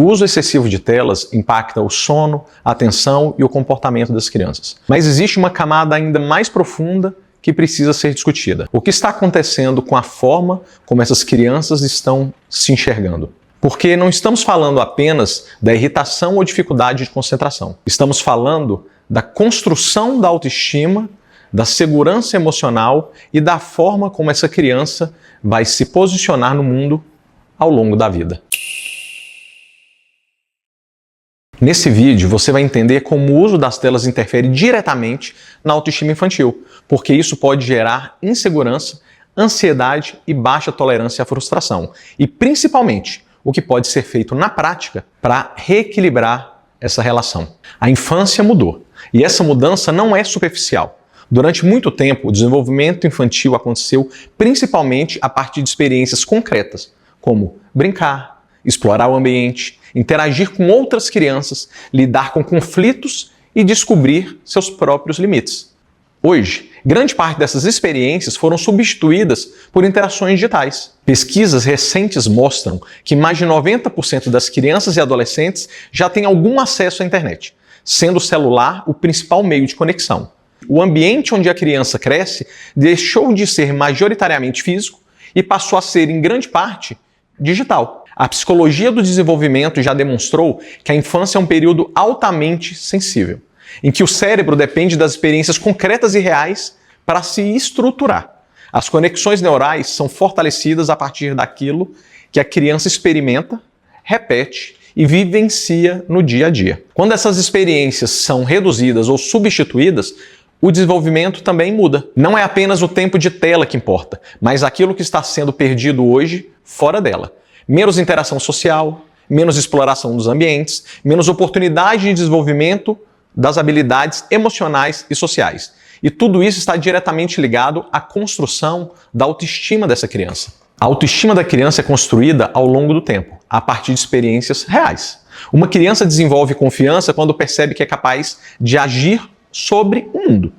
O uso excessivo de telas impacta o sono, a atenção e o comportamento das crianças. Mas existe uma camada ainda mais profunda que precisa ser discutida. O que está acontecendo com a forma como essas crianças estão se enxergando? Porque não estamos falando apenas da irritação ou dificuldade de concentração. Estamos falando da construção da autoestima, da segurança emocional e da forma como essa criança vai se posicionar no mundo ao longo da vida. Nesse vídeo você vai entender como o uso das telas interfere diretamente na autoestima infantil, porque isso pode gerar insegurança, ansiedade e baixa tolerância à frustração. E principalmente, o que pode ser feito na prática para reequilibrar essa relação. A infância mudou, e essa mudança não é superficial. Durante muito tempo, o desenvolvimento infantil aconteceu principalmente a partir de experiências concretas, como brincar, explorar o ambiente, interagir com outras crianças, lidar com conflitos e descobrir seus próprios limites. Hoje, grande parte dessas experiências foram substituídas por interações digitais. Pesquisas recentes mostram que mais de 90% das crianças e adolescentes já têm algum acesso à internet, sendo o celular o principal meio de conexão. O ambiente onde a criança cresce deixou de ser majoritariamente físico e passou a ser, em grande parte, digital. A psicologia do desenvolvimento já demonstrou que a infância é um período altamente sensível, em que o cérebro depende das experiências concretas e reais para se estruturar. As conexões neurais são fortalecidas a partir daquilo que a criança experimenta, repete e vivencia no dia a dia. Quando essas experiências são reduzidas ou substituídas, o desenvolvimento também muda. Não é apenas o tempo de tela que importa, mas aquilo que está sendo perdido hoje fora dela. Menos interação social, menos exploração dos ambientes, menos oportunidade de desenvolvimento das habilidades emocionais e sociais. E tudo isso está diretamente ligado à construção da autoestima dessa criança. A autoestima da criança é construída ao longo do tempo, a partir de experiências reais. Uma criança desenvolve confiança quando percebe que é capaz de agir sobre o mundo.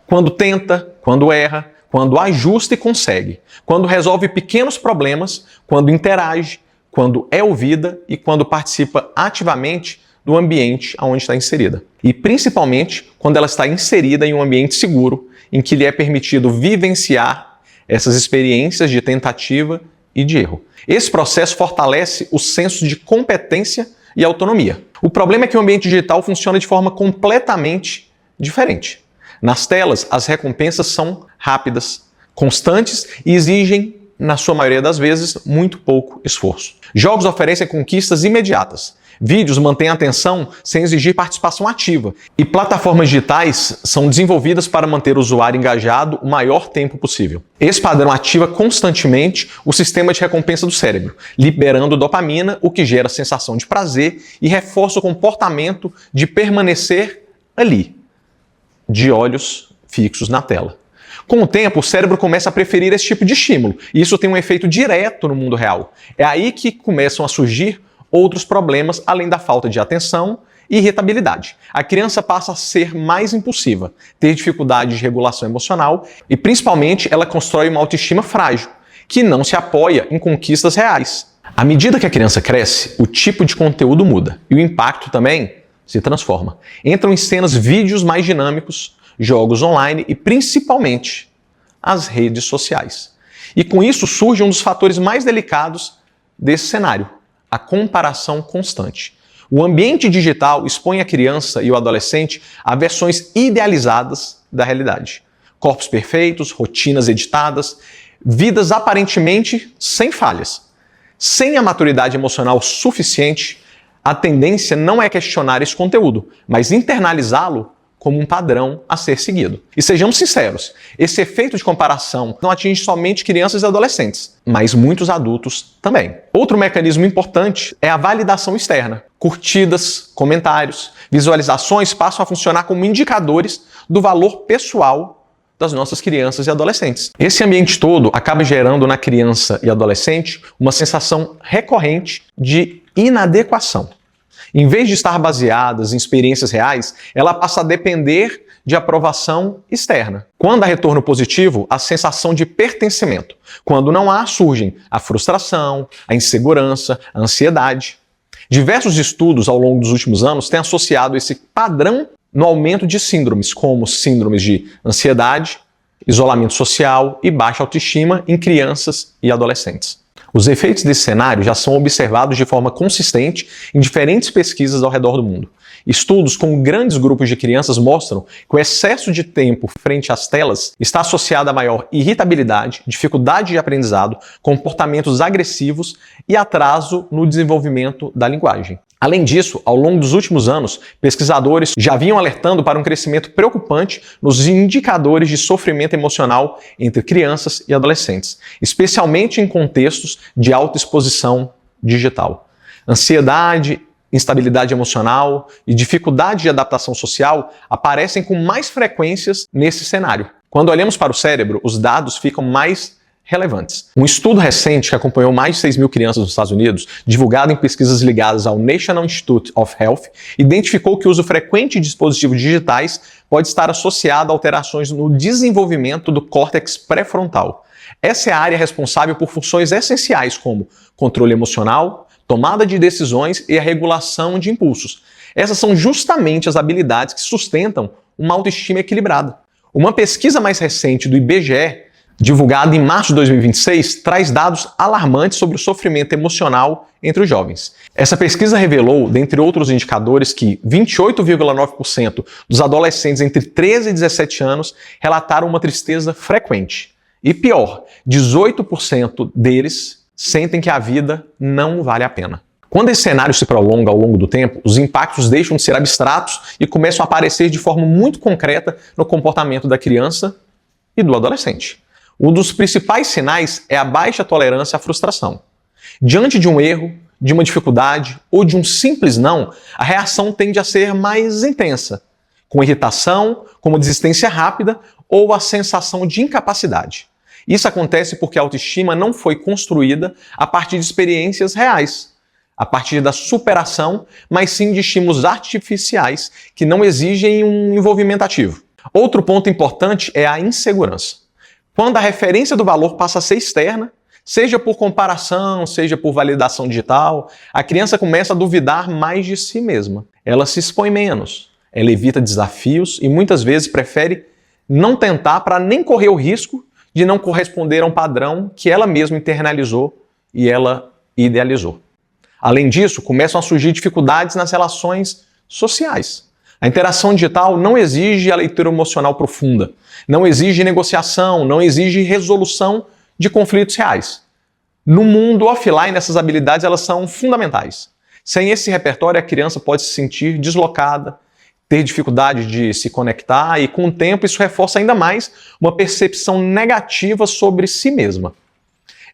Quando tenta, quando erra, quando ajusta e consegue, quando resolve pequenos problemas, quando interage, quando é ouvida e quando participa ativamente do ambiente onde está inserida. E principalmente quando ela está inserida em um ambiente seguro, em que lhe é permitido vivenciar essas experiências de tentativa e de erro. Esse processo fortalece o senso de competência e autonomia. O problema é que o ambiente digital funciona de forma completamente diferente. Nas telas, as recompensas são rápidas, constantes e exigem, na sua maioria das vezes, muito pouco esforço. Jogos oferecem conquistas imediatas. Vídeos mantêm a atenção sem exigir participação ativa. E plataformas digitais são desenvolvidas para manter o usuário engajado o maior tempo possível. Esse padrão ativa constantemente o sistema de recompensa do cérebro, liberando dopamina, o que gera sensação de prazer e reforça o comportamento de permanecer ali, de olhos fixos na tela. Com o tempo, o cérebro começa a preferir esse tipo de estímulo, e isso tem um efeito direto no mundo real. É aí que começam a surgir outros problemas, além da falta de atenção e irritabilidade. A criança passa a ser mais impulsiva, ter dificuldade de regulação emocional e, principalmente, ela constrói uma autoestima frágil, que não se apoia em conquistas reais. À medida que a criança cresce, o tipo de conteúdo muda e o impacto também se transforma. Entram em cenas vídeos mais dinâmicos, jogos online e, principalmente, as redes sociais. E com isso surge um dos fatores mais delicados desse cenário, a comparação constante. O ambiente digital expõe a criança e o adolescente a versões idealizadas da realidade. Corpos perfeitos, rotinas editadas, vidas aparentemente sem falhas. Sem a maturidade emocional suficiente, a tendência não é questionar esse conteúdo, mas internalizá-lo como um padrão a ser seguido. E sejamos sinceros, esse efeito de comparação não atinge somente crianças e adolescentes, mas muitos adultos também. Outro mecanismo importante é a validação externa. Curtidas, comentários, visualizações passam a funcionar como indicadores do valor pessoal das nossas crianças e adolescentes. Esse ambiente todo acaba gerando na criança e adolescente uma sensação recorrente de inadequação. Em vez de estar baseadas em experiências reais, ela passa a depender de aprovação externa. Quando há retorno positivo, a sensação de pertencimento. Quando não há, surgem a frustração, a insegurança, a ansiedade. Diversos estudos ao longo dos últimos anos têm associado esse padrão no aumento de síndromes, como síndromes de ansiedade, isolamento social e baixa autoestima em crianças e adolescentes. Os efeitos desse cenário já são observados de forma consistente em diferentes pesquisas ao redor do mundo. Estudos com grandes grupos de crianças mostram que o excesso de tempo frente às telas está associado a maior irritabilidade, dificuldade de aprendizado, comportamentos agressivos e atraso no desenvolvimento da linguagem. Além disso, ao longo dos últimos anos, pesquisadores já vinham alertando para um crescimento preocupante nos indicadores de sofrimento emocional entre crianças e adolescentes, especialmente em contextos de alta exposição digital. Ansiedade, instabilidade emocional e dificuldade de adaptação social aparecem com mais frequências nesse cenário. Quando olhamos para o cérebro, os dados ficam mais relevantes. Um estudo recente que acompanhou mais de 6 mil crianças nos Estados Unidos, divulgado em pesquisas ligadas ao National Institute of Health, identificou que o uso frequente de dispositivos digitais pode estar associado a alterações no desenvolvimento do córtex pré-frontal. Essa é a área responsável por funções essenciais como controle emocional, tomada de decisões e a regulação de impulsos. Essas são justamente as habilidades que sustentam uma autoestima equilibrada. Uma pesquisa mais recente do IBGE, divulgada em março de 2026, traz dados alarmantes sobre o sofrimento emocional entre os jovens. Essa pesquisa revelou, dentre outros indicadores, que 28,9% dos adolescentes entre 13 e 17 anos relataram uma tristeza frequente. E pior, 18% deles sentem que a vida não vale a pena. Quando esse cenário se prolonga ao longo do tempo, os impactos deixam de ser abstratos e começam a aparecer de forma muito concreta no comportamento da criança e do adolescente. Um dos principais sinais é a baixa tolerância à frustração. Diante de um erro, de uma dificuldade ou de um simples não, a reação tende a ser mais intensa, com irritação, com uma desistência rápida ou a sensação de incapacidade. Isso acontece porque a autoestima não foi construída a partir de experiências reais, a partir da superação, mas sim de estímulos artificiais que não exigem um envolvimento ativo. Outro ponto importante é a insegurança. Quando a referência do valor passa a ser externa, seja por comparação, seja por validação digital, a criança começa a duvidar mais de si mesma. Ela se expõe menos, ela evita desafios e muitas vezes prefere não tentar para nem correr o risco de não corresponder a um padrão que ela mesma internalizou e ela idealizou. Além disso, começam a surgir dificuldades nas relações sociais. A interação digital não exige a leitura emocional profunda, não exige negociação, não exige resolução de conflitos reais. No mundo offline, essas habilidades elas são fundamentais. Sem esse repertório, a criança pode se sentir deslocada, ter dificuldade de se conectar e, com o tempo, isso reforça ainda mais uma percepção negativa sobre si mesma.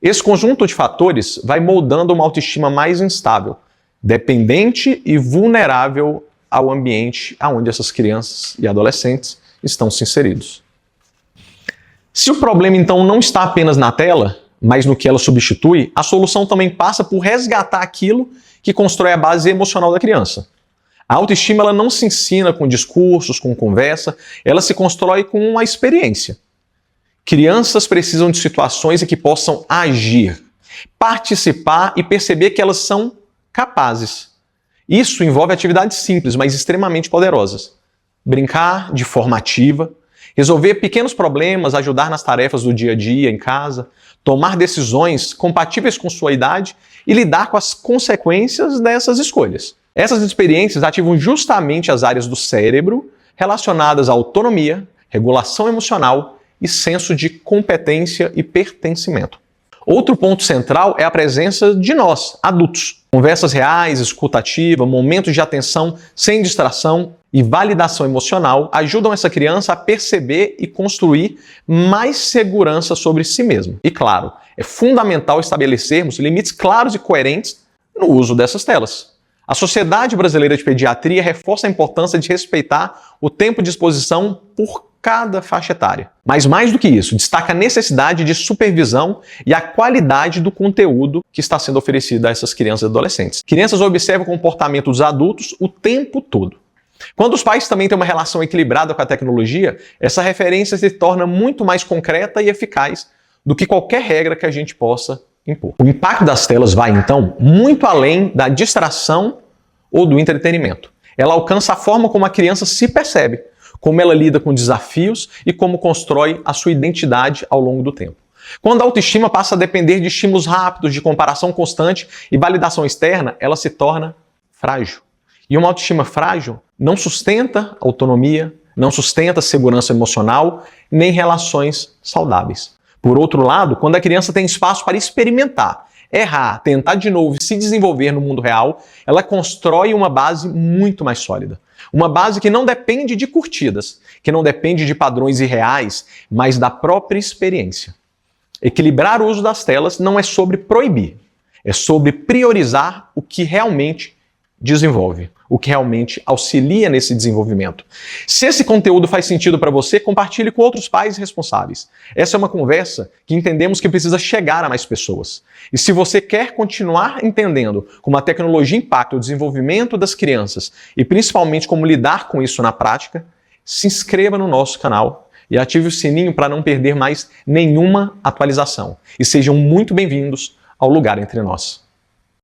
Esse conjunto de fatores vai moldando uma autoestima mais instável, dependente e vulnerável ao ambiente onde essas crianças e adolescentes estão se inseridos. Se o problema, então, não está apenas na tela, mas no que ela substitui, a solução também passa por resgatar aquilo que constrói a base emocional da criança. A autoestima ela não se ensina com discursos, com conversa, ela se constrói com a experiência. Crianças precisam de situações em que possam agir, participar e perceber que elas são capazes. Isso envolve atividades simples, mas extremamente poderosas. Brincar de forma ativa, resolver pequenos problemas, ajudar nas tarefas do dia a dia em casa, tomar decisões compatíveis com sua idade e lidar com as consequências dessas escolhas. Essas experiências ativam justamente as áreas do cérebro relacionadas à autonomia, regulação emocional e senso de competência e pertencimento. Outro ponto central é a presença de nós, adultos. Conversas reais, escuta ativa, momentos de atenção sem distração e validação emocional ajudam essa criança a perceber e construir mais segurança sobre si mesma. E claro, é fundamental estabelecermos limites claros e coerentes no uso dessas telas. A Sociedade Brasileira de Pediatria reforça a importância de respeitar o tempo de exposição por cada faixa etária. Mas mais do que isso, destaca a necessidade de supervisão e a qualidade do conteúdo que está sendo oferecido a essas crianças e adolescentes. Crianças observam o comportamento dos adultos o tempo todo. Quando os pais também têm uma relação equilibrada com a tecnologia, essa referência se torna muito mais concreta e eficaz do que qualquer regra que a gente possa impor. O impacto das telas vai, então, muito além da distração ou do entretenimento. Ela alcança a forma como a criança se percebe, como ela lida com desafios e como constrói a sua identidade ao longo do tempo. Quando a autoestima passa a depender de estímulos rápidos, de comparação constante e validação externa, ela se torna frágil. E uma autoestima frágil não sustenta autonomia, não sustenta segurança emocional, nem relações saudáveis. Por outro lado, quando a criança tem espaço para experimentar, errar, tentar de novo e se desenvolver no mundo real, ela constrói uma base muito mais sólida. Uma base que não depende de curtidas, que não depende de padrões irreais, mas da própria experiência. Equilibrar o uso das telas não é sobre proibir, é sobre priorizar o que realmente desenvolve, o que realmente auxilia nesse desenvolvimento. Se esse conteúdo faz sentido para você, compartilhe com outros pais responsáveis. Essa é uma conversa que entendemos que precisa chegar a mais pessoas. E se você quer continuar entendendo como a tecnologia impacta o desenvolvimento das crianças e principalmente como lidar com isso na prática, se inscreva no nosso canal e ative o sininho para não perder mais nenhuma atualização. E sejam muito bem-vindos ao Lugar Entre Nós.